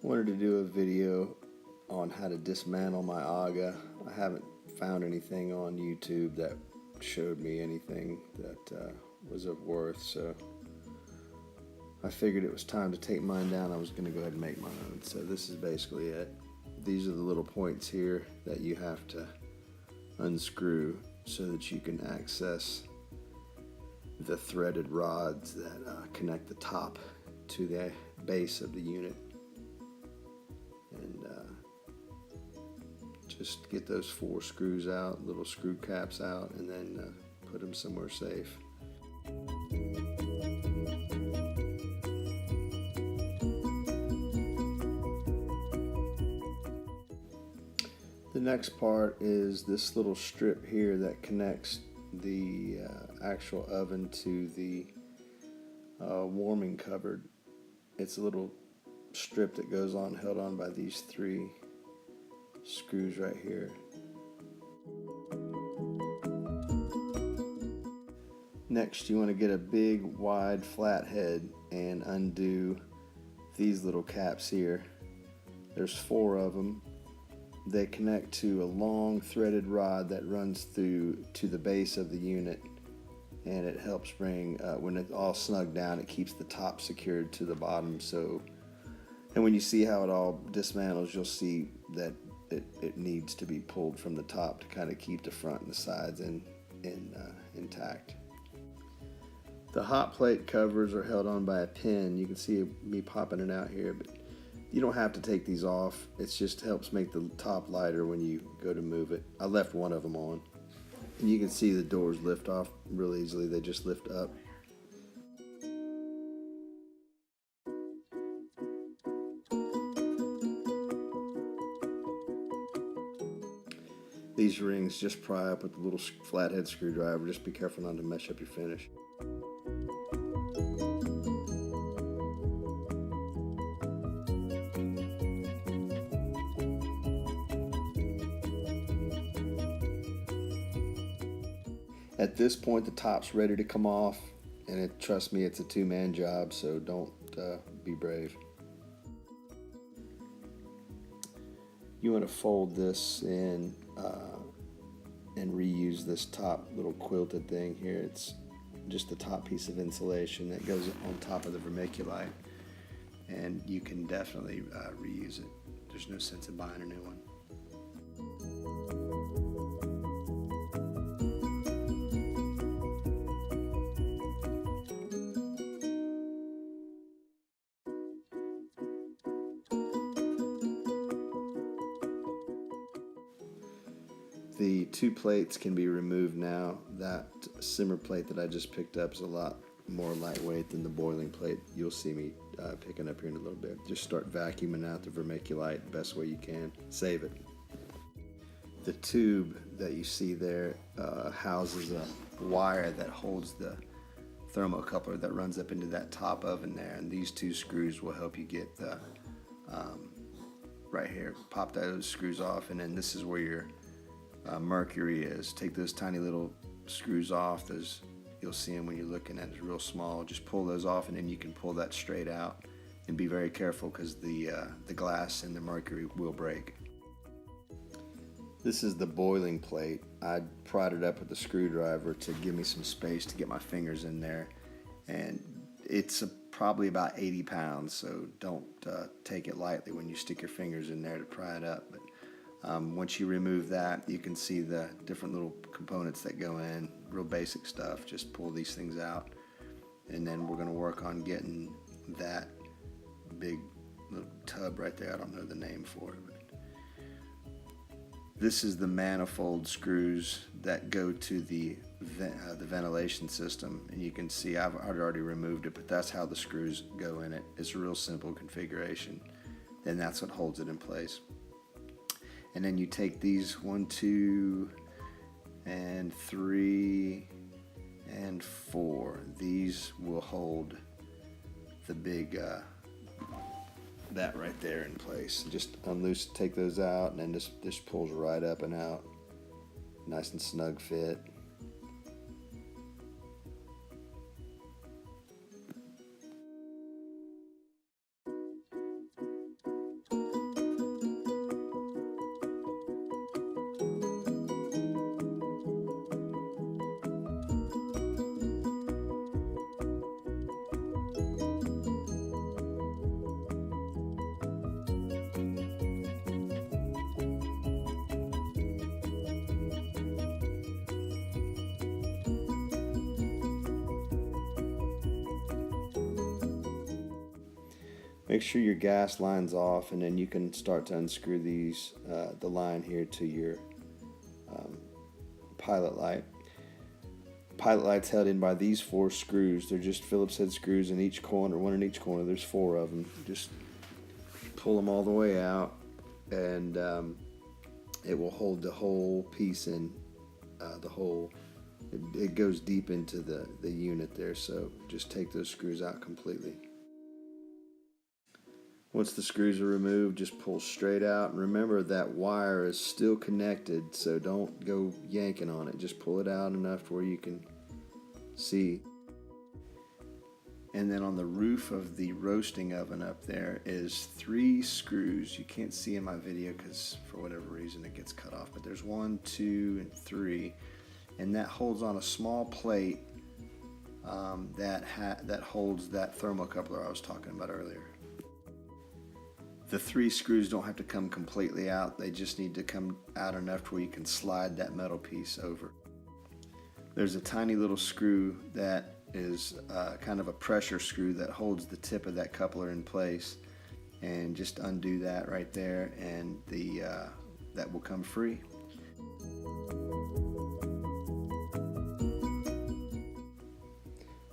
Wanted to do a video on how to dismantle my AGA. I haven't found anything on YouTube that showed me anything that was of worth, so I figured it was time to take mine down. I was going to go ahead and make my own. So this is basically it. These are the little points here that you have to unscrew so that you can access the threaded rods that connect the top to the base of the unit. And just get those 4 screws out, little screw caps out, and then put them somewhere safe. The next part is this little strip here that connects the actual oven to the warming cupboard. It's a little strip that goes on, held on by these 3 screws right here. Next, you want to get a big wide flat head and undo these little caps here. There's 4 of them. They connect to a long threaded rod that runs through to the base of the unit, and it helps bring, when it's all snugged down, it keeps the top secured to the bottom. So, and when you see how it all dismantles, you'll see that it needs to be pulled from the top to kind of keep the front and the sides intact. The hot plate covers are held on by a pin. You can see me popping it out here, but you don't have to take these off. It just helps make the top lighter when you go to move it. I left one of them on. And you can see the doors lift off real easily. They just lift up. These rings just pry up with a little flathead screwdriver. Just be careful not to mess up your finish. At this point, the top's ready to come off, and trust me, it's a 2-man job, so don't be brave. You want to fold this in and reuse this top little quilted thing here. It's just the top piece of insulation that goes on top of the vermiculite, and you can definitely reuse it. There's no sense in buying a new one. The 2 plates can be removed now. That simmer plate that I just picked up is a lot more lightweight than the boiling plate. You'll see me picking up here in a little bit. Just start vacuuming out the vermiculite the best way you can. Save it. The tube that you see there houses a wire that holds the thermocoupler that runs up into that top oven there, and these 2 screws will help you get the right here. Pop those screws off, and then this is where your mercury is. Take those tiny little screws off. Those, you'll see them when you're looking at it, real small. Just pull those off, and then you can pull that straight out. And be very careful, because the glass and the mercury will break. This is the boiling plate. I pried it up with a screwdriver to give me some space to get my fingers in there, and it's probably about 80 pounds, so don't take it lightly when you stick your fingers in there to pry it up. But once you remove that, you can see the different little components that go in. Real basic stuff. Just pull these things out, and then we're going to work on getting that big little tub right there. I don't know the name for it, but this is the manifold screws that go to the ventilation system, and you can see I've already removed it, but that's how the screws go in it. It's a real simple configuration, and that's what holds it in place. And then you take these 1, 2, and 3, and 4. These will hold the big that right there in place. Just unloose, take those out, and then this pulls right up and out. Nice and snug fit. Make sure your gas line's off, and then you can start to unscrew these, the line here to your pilot light. Pilot light's held in by these 4 screws. They're just Phillips head screws in each corner, one in each corner. There's 4 of them. Just pull them all the way out, and it will hold the whole piece in. It goes deep into the unit there, so just take those screws out completely. Once the screws are removed, just pull straight out, and remember that wire is still connected, so don't go yanking on it. Just pull it out enough to where you can see. And then on the roof of the roasting oven up there is 3 screws. You can't see in my video because for whatever reason it gets cut off, but there's 1, 2, and 3, and that holds on a small plate that holds that thermocoupler I was talking about earlier. The 3 screws don't have to come completely out. They just need to come out enough to where you can slide that metal piece over. There's a tiny little screw that is kind of a pressure screw that holds the tip of that coupler in place, and just undo that right there, and that will come free.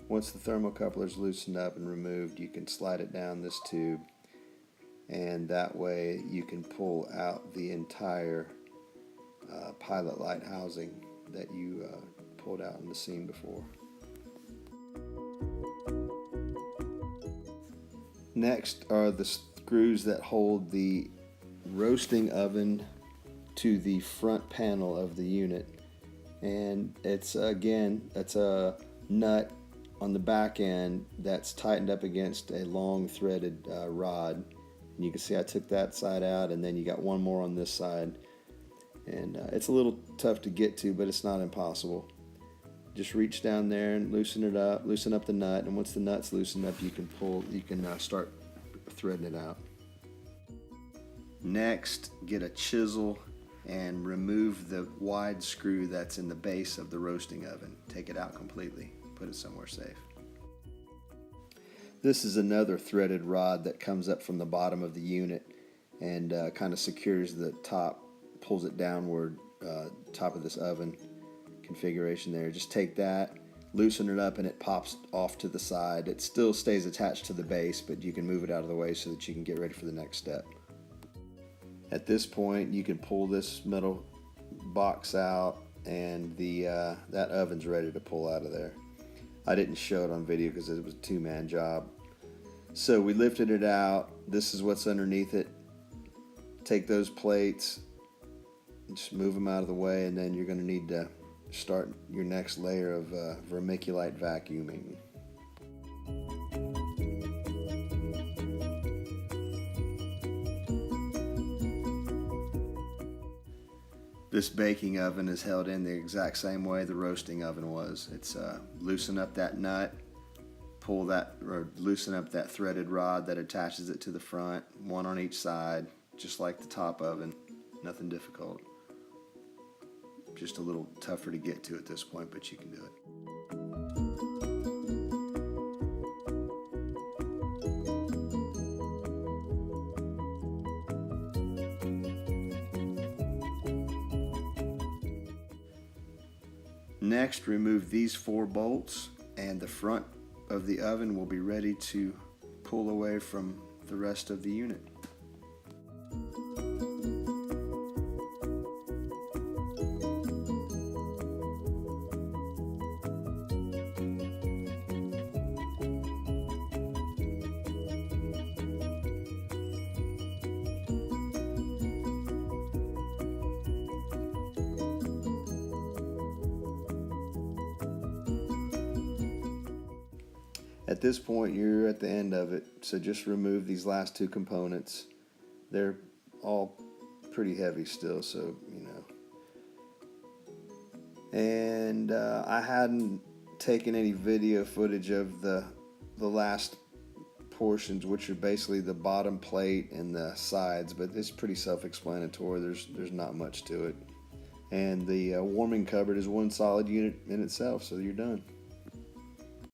Once the thermocoupler is loosened up and removed, you can slide it down this tube, and that way you can pull out the entire pilot light housing that you pulled out in the seam before. Next are the screws that hold the roasting oven to the front panel of the unit, and it's a nut on the back end that's tightened up against a long threaded rod. And you can see I took that side out, and then you got one more on this side, and it's a little tough to get to, but it's not impossible. Just reach down there and loosen it up, loosen up the nut, and once the nut's loosened up, you can start threading it out. Next, get a chisel and remove the wide screw that's in the base of the roasting oven. Take it out completely, put it somewhere safe. This is another threaded rod that comes up from the bottom of the unit and kind of secures the top, pulls it downward, top of this oven configuration there. Just take that, loosen it up, and it pops off to the side. It still stays attached to the base, but you can move it out of the way so that you can get ready for the next step. At this point, you can pull this metal box out, and that oven's ready to pull out of there. I didn't show it on video because it was a 2-man job. So we lifted it out. This is what's underneath it. Take those plates, just move them out of the way, and then you're going to need to start your next layer of vermiculite vacuuming. This baking oven is held in the exact same way the roasting oven was. It's loosen up that nut, pull that, or loosen up that threaded rod that attaches it to the front, one on each side, just like the top oven. Nothing difficult. Just a little tougher to get to at this point, but you can do it. Next, remove these 4 bolts, and the front of the oven will be ready to pull away from the rest of the unit. At this point, you're at the end of it, so just remove these last 2 components. They're all pretty heavy still, so you know. And I hadn't taken any video footage of the last portions, which are basically the bottom plate and the sides, but it's pretty self-explanatory. There's not much to it. And the warming cupboard is one solid unit in itself, so you're done.